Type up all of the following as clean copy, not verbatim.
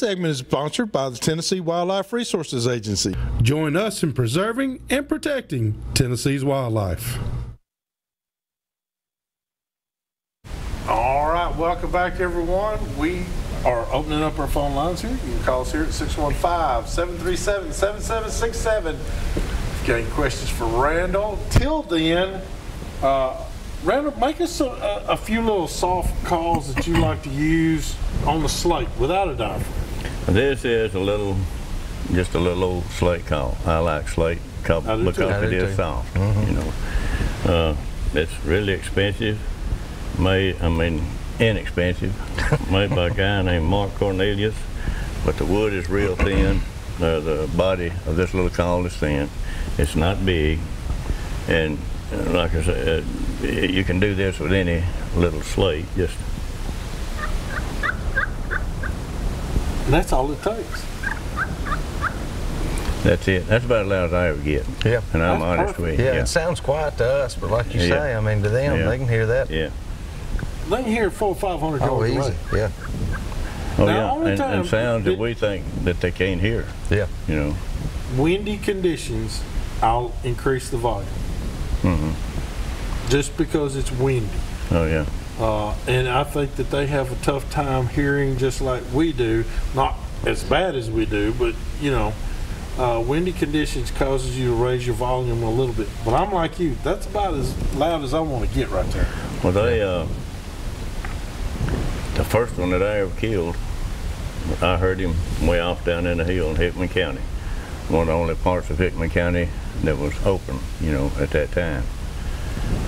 segment is sponsored by the Tennessee Wildlife Resources Agency. Join us in preserving and protecting Tennessee's wildlife. All right, welcome back, everyone. We are opening up our phone lines here. You can call us here at 615-737-7767. If you got any questions for Randall. Till then, Randall, make us a few little soft calls that you like to use on the slate without a diaphragm. This is just a little old slate call. I like slate because it is soft. You know, it's really expensive. Inexpensive. Made by a guy named Mark Cornelius, but the wood is real thin. The body of this little call is thin. It's not big, and like I said, you can do this with any little slate. Just that's all it takes. That's it. That's about as loud as I ever get. Yeah. And I'm honest with you. Yeah, it sounds quiet to us, but like you say, I mean, to them, they can hear that. Yeah. They can hear 400 or 500 yards away. Easy. Yeah. Oh, now, yeah, and sounds that we think that they can't hear. Yeah. You know. Windy conditions, I'll increase the volume. Just because it's windy. Oh, yeah. And I think that they have a tough time hearing just like we do. Not as bad as we do, but, you know, windy conditions causes you to raise your volume a little bit. But I'm like you. That's about as loud as I want to get right there. Well, the first one that I ever killed, I heard him way off down in the hill in Hickman County. One of the only parts of Hickman County that was open, you know, at that time.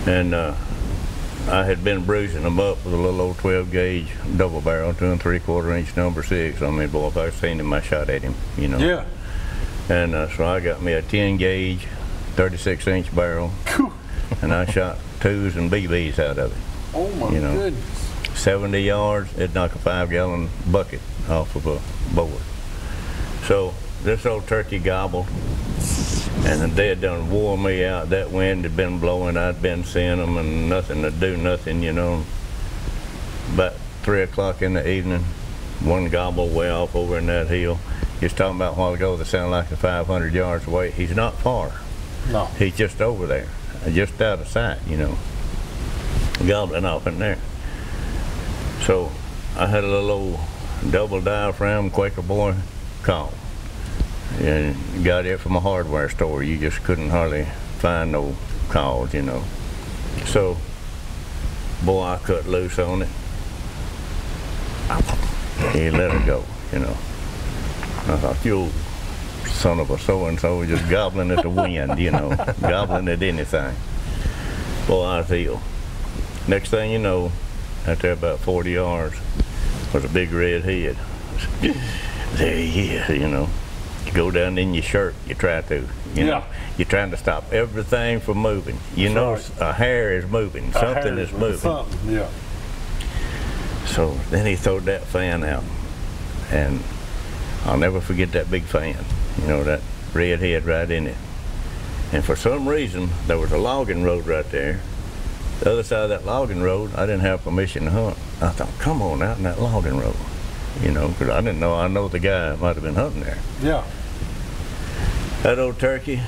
And I had been bruising them up with a little old 12 gauge double barrel, 2 3/4 inch number 6. I mean, boy, if I seen him, I shot at him, you know. Yeah. And so I got me a 10 gauge, 36 inch barrel, and I shot 2s and BBs out of it. Oh my goodness. 70 yards, it'd knock a 5-gallon bucket off of a board. So this old turkey gobbled, and they had done wore me out. That wind had been blowing, I'd been seeing them, and nothing to do nothing, you know. About 3 o'clock in the evening, one gobble way off over in that hill. He was talking about a while ago that sounded like 500 yards away. He's not far. No. He's just over there, just out of sight, you know. Gobbling off in there. So I had a little old double diaphragm Quaker Boy call, and got it from a hardware store. You just couldn't hardly find no calls, you know. So, boy, I cut loose on it. He let her go, you know. I thought, you son of a so-and-so just gobbling at the wind, you know, gobbling at anything. Boy, I was ill. Next thing you know, out there about 40 yards was a big red head. There he is, you know. You go down in your shirt, you try to, you know. You're trying to stop everything from moving. You know, a hair is moving, something is moving. Yeah. So then he throwed that fan out, and I'll never forget that big fan, you know, that red head right in it. And for some reason, there was a logging road right there. The other side of that logging road, I didn't have permission to hunt. I thought, come on out in that logging road, you know, because I didn't know. I know the guy might have been hunting there. Yeah. That old turkey,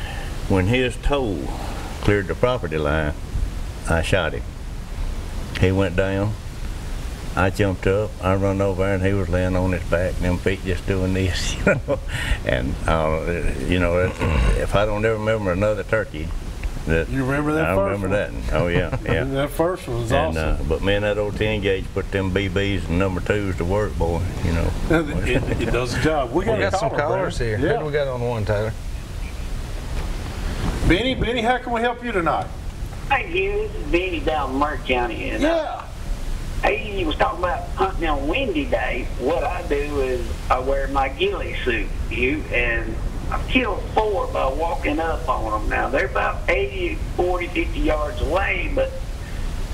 when his toe cleared the property line, I shot him. He went down. I jumped up. I run over, and he was laying on his back, and them feet just doing this, you know. And you know, if I don't ever remember another turkey. You remember that first one? I remember that. Oh, yeah, yeah. That first one was awesome. But man, that old 10 gauge put them BBs and number 2s to work, boy, you know. It does the job. We got some callers here. Yeah. Who do we got on one, Tyler? Benny, how can we help you tonight? Hey, Hugh, this is Benny down in Murray County. And, hey, you was talking about hunting on a windy day. What I do is I wear my ghillie suit, and I've killed 4 by walking up on them. Now, they're about 80, 40, 50 yards away, but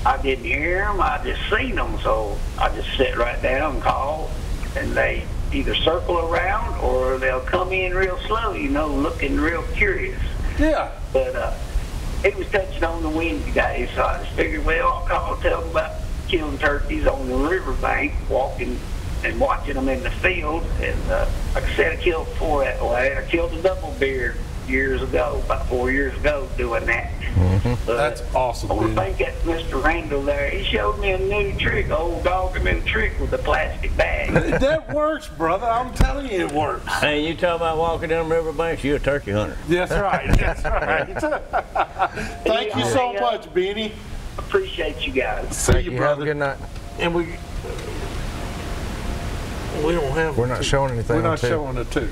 I didn't hear them. I just seen them, so I just sit right down and call, and they either circle around or they'll come in real slow, you know, looking real curious. Yeah. But it was touching on the windy day, so I just figured, well, I'll tell them about killing turkeys on the riverbank, walking and watching them in the field. And like I said, I killed 4 that way. I killed a double beard years ago, about 4 years ago, doing that. That's awesome, I dude. think that Mr. Randall there, he showed me a new trick, old dog, a new trick with the plastic bag. That works, brother. I'm telling you, it works. Hey, you talk about walking down riverbanks, you're a turkey hunter. That's right. That's right. Thank you so much, Beanie. Appreciate you guys. See Thank you, you. brother. Have a good night. And we don't have. We're not showing anything. We're not on two. showing it too.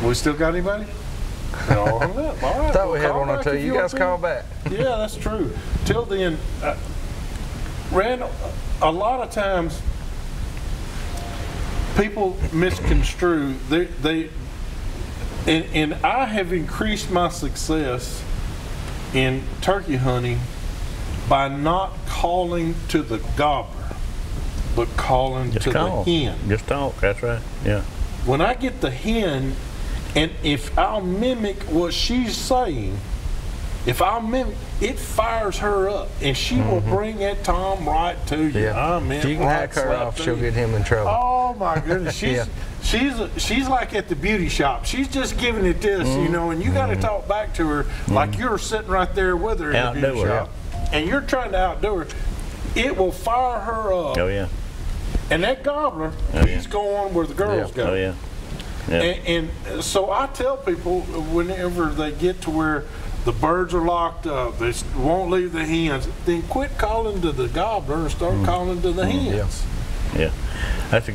We still got anybody? No, all right. I thought we had Call one or back two. if You want guys to. call back. Yeah, that's true. Till then, Randall, a lot of times people misconstrue. And I have increased my success in turkey hunting by not calling to the gobbler, but calling to the hen. Just talk, that's right, yeah. When I get the hen, and if I'll mimic what she's saying, it fires her up, and she will bring that tom right to you. Yeah. I mean, If you can hack her slap off, to she'll you. get him in trouble. Oh my goodness, Yeah. she's like at the beauty shop. She's just giving it this, you know, and you got to talk back to her like you're sitting right there with her in the beauty Outdo her. shop, and you're trying to outdo her. It will fire her up. Oh, yeah. And that gobbler, he's going where the girls go. Oh, yeah. Yeah. And so I tell people whenever they get to where the birds are locked up, they won't leave the hens, then quit calling to the gobbler and start calling to the hens. Yeah, that's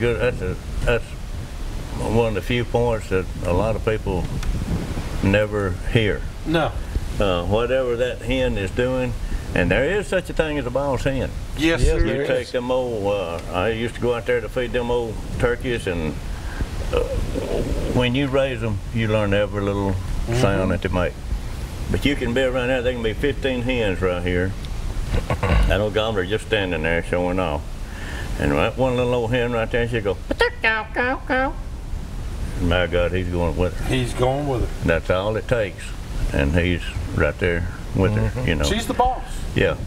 one of the few points that a lot of people never hear. No. Whatever that hen is doing, and there is such a thing as a boss hen. Yes, Yes, there You is. take them old, I used to go out there to feed them old turkeys, and when you raise them, you learn every little sound that they make. But you can be around there, there can be 15 hens right here. That old gobbler just standing there showing off. And that one little old hen right there, she'll go, cow, cow, cow. My God, he's going with her. He's going with her. That's all it takes. And he's right there with her, you know. She's the boss. Yeah.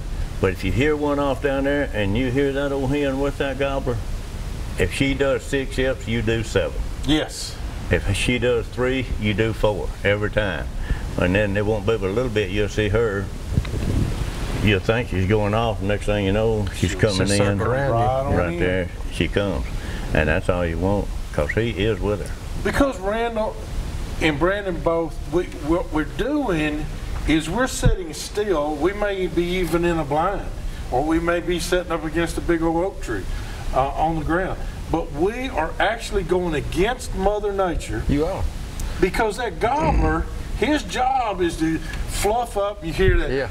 But if you hear one off down there and you hear that old hen with that gobbler, if she does 6 yips, you do 7. Yes. If she does 3, you do 4 every time. And then they won't move a little bit, you'll see her. You'll think she's going off, next thing you know, she's coming in. circle around you. Right there, she comes. And that's all you want, because he is with her. Because Randall and Brandon both, what we're doing is we're sitting still. We may be even in a blind, or we may be sitting up against a big old oak tree on the ground. But we are actually going against Mother Nature. You are. Because that gobbler, his job is to fluff up. You hear that? Yeah.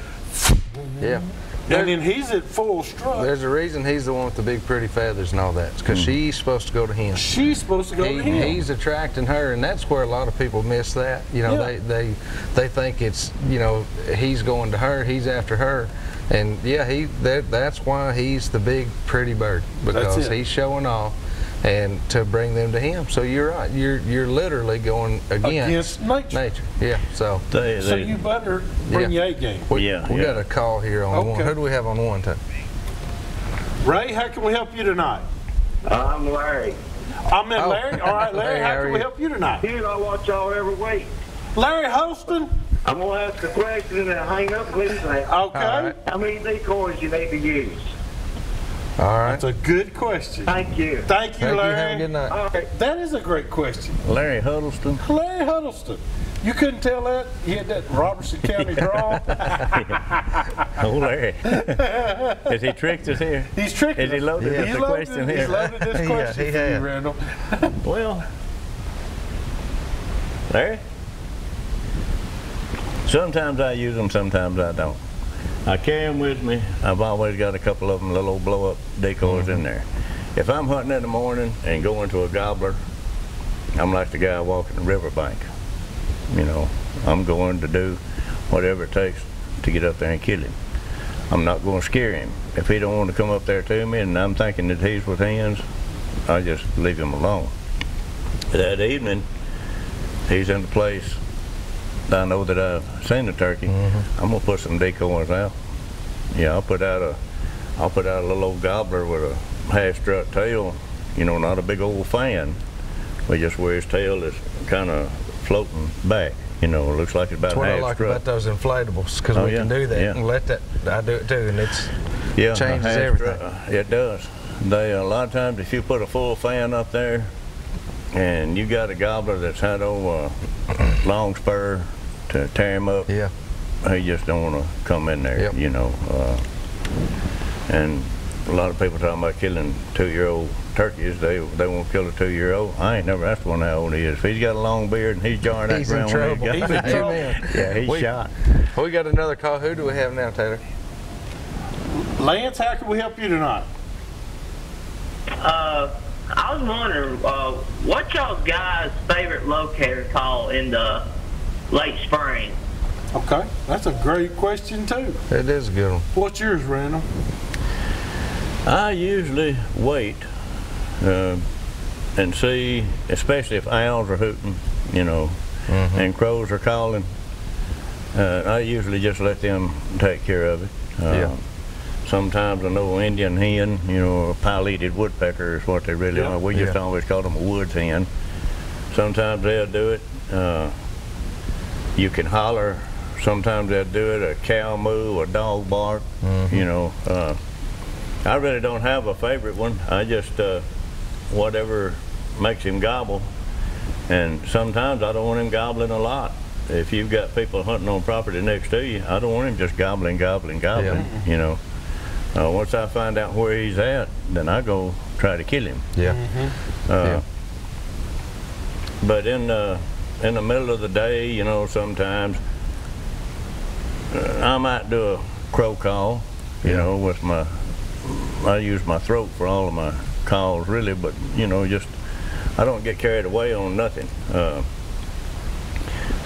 Yeah. And then he's at full strut. There's a reason he's the one with the big pretty feathers and all that. It's because she's supposed to go to him. She's supposed to go to him. He's attracting her, and that's where a lot of people miss that. You know, Yeah. they think it's, you know, he's going to her, he's after her, and yeah, that's why he's the big pretty bird, because he's showing off and to bring them to him. So you're right. You're literally going against nature. Yeah. So So you better bring your A game. we got a call here on one. Who do we have on one? Ray, how can we help you tonight? I'm Larry. I'm in Larry. All right, Larry, how can we help you tonight? Dude, I watch y'all every week. Larry Holston. I'm going to ask a question and then hang up with you. Okay. right. How many decoys you need to use? All right. That's a good question. Thank you. Thank you, Thank you. Larry. Have a good night. All right. That is a great question. Larry Huddleston. Larry Huddleston. You couldn't tell that? He had that Robertson County draw. Oh, Larry. Has he tricked us here? He's tricking Has he us. loaded He's up the loaded- question He's here? loaded this Yeah, question he for you, has. Randall. Well, Larry, sometimes I use them, sometimes I don't. I carry them with me. I've always got a couple of them, little old blow-up decoys in there. If I'm hunting in the morning and going to a gobbler, I'm like the guy walking the riverbank. You know, I'm going to do whatever it takes to get up there and kill him. I'm not going to scare him. If he don't want to come up there to me and I'm thinking that he's with hens, I just leave him alone. That evening, he's in the place that I know that I've seen the turkey. I'm going to put some decoys out. Yeah, I'll put out I'll put out a little old gobbler with a half-strut tail, you know, not a big old fan, but just where his tail is kind of floating back. You know, it looks like it's about half strut. That's what I like about those inflatables, because we can do that and let that. I do it too, and it's changes everything. It does. They a lot of times, if you put a full fan up there, and you got a gobbler that's had over a long spur to tear him up, he just don't want to come in there. You know, and a lot of people talking about killing 2-year-old turkeys. They won't kill a 2-year-old. I ain't never asked one how old he is. If he's got a long beard and he's jarring that ground, he's in trouble. Yeah, he's shot. We got another call. Who do we have now, Taylor? Lance, how can we help you tonight? I was wondering, what y'all's guys' favorite locator call in the late spring? Okay, that's a great question too. It is a good one. What's yours, Randall? I usually wait and see, especially if owls are hooting, you know, and crows are calling. I usually just let them take care of it. Sometimes I know Indian hen, you know, a pileated woodpecker is what they really are. We just always call them a woods hen. Sometimes they'll do it. You can holler. Sometimes they'll do it, a cow moo, a dog bark, you know. I really don't have a favorite one. I just, whatever makes him gobble. And sometimes I don't want him gobbling a lot. If you've got people hunting on property next to you, I don't want him just gobbling, you know. Once I find out where he's at, then I go try to kill him. But in the middle of the day, you know, sometimes I might do a crow call, you know, with I use my throat for all of my calls really, but you know, just I don't get carried away on nothing.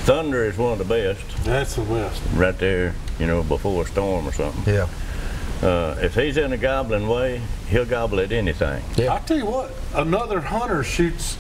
Thunder is one of the best. That's the best. Right there, you know, before a storm or something. If he's in a gobbling way, he'll gobble at anything. I'll tell you what, another hunter shoots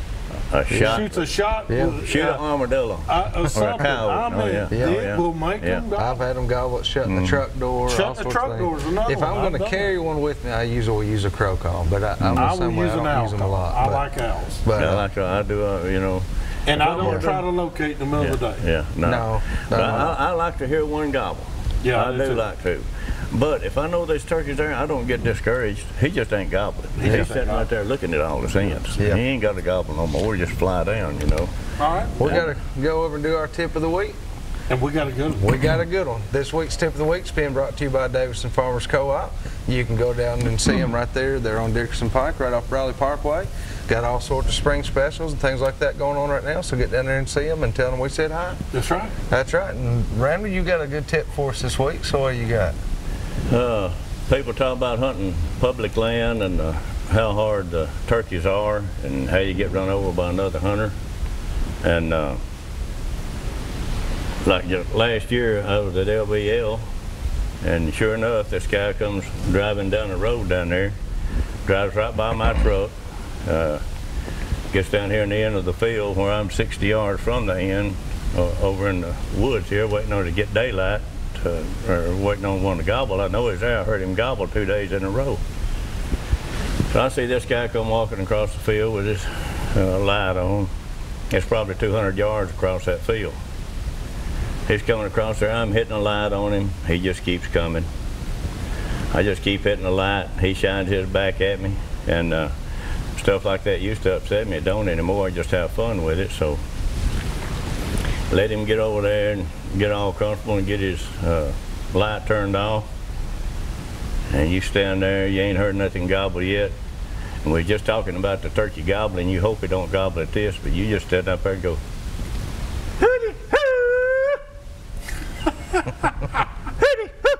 a shot. Shoots a shot. Shoot an armadillo. Or a cow. I mean, it will make them gobble. I've had them gobble, shutting the truck door. Shut the truck doors. Another if I'm going to carry one with me, I usually use a crow call, but I'm the same way. I don't use them a lot. I like owls. But I do, you know. And I don't try to locate in the middle of the day. No. But I like to hear one gobble. I do like to. But if I know there's turkeys there, I don't get discouraged. He just ain't gobbling. He's sitting right there looking at all the hens. He ain't got to gobble no more. Just fly down, you know. All right. We got to go over and do our tip of the week. And we got a good one. We got a good one. This week's tip of the week's being brought to you by Davidson Farmers Co-op. You can go down and see them right there. They're on Dickerson Pike, right off Bradley Parkway. Got all sorts of spring specials and things like that going on right now. So get down there and see them and tell them we said hi. That's right. That's right. And Randall, you got a good tip for us this week. So what you got? People talk about hunting public land and how hard the turkeys are and how you get run over by another hunter. And like just last year, I was at LBL, and sure enough, this guy comes driving down the road down there, drives right by my truck, gets down here in the end of the field where I'm 60 yards from the end, over in the woods here, waiting on to get daylight. Or waiting on one to gobble. I know he's there. I heard him gobble 2 days in a row. So I see this guy come walking across the field with his light on. It's probably 200 yards across that field. He's coming across there. I'm hitting a light on him. He just keeps coming. I just keep hitting the light. He shines his back at me. And stuff like that used to upset me. It don't anymore. I just have fun with it. So let him get over there and get all comfortable and get his light turned off. And you stand there, you ain't heard nothing gobble yet. And we're just talking about the turkey gobbling. You hope it don't gobble at this, but you just stand up there and go, hooty hoo! Hooty hoo!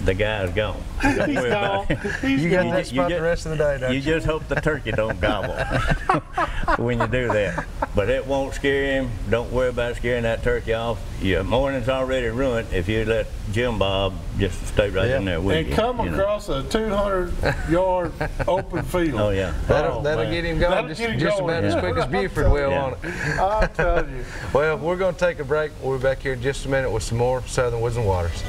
The guy's gone. He's gone. You got that spot the rest of the day, don't you? You just hope the turkey don't gobble when you do that. But it won't scare him. Don't worry about scaring that turkey off. Your morning's already ruined if you let Jim Bob just stay right in there with you. And come across a 200-yard open field. Oh, yeah. That'll get him going just about as quick as Buford will on it. I'll tell you. Well, we're going to take a break. We'll be back here in just a minute with some more Southern Woods and Waters.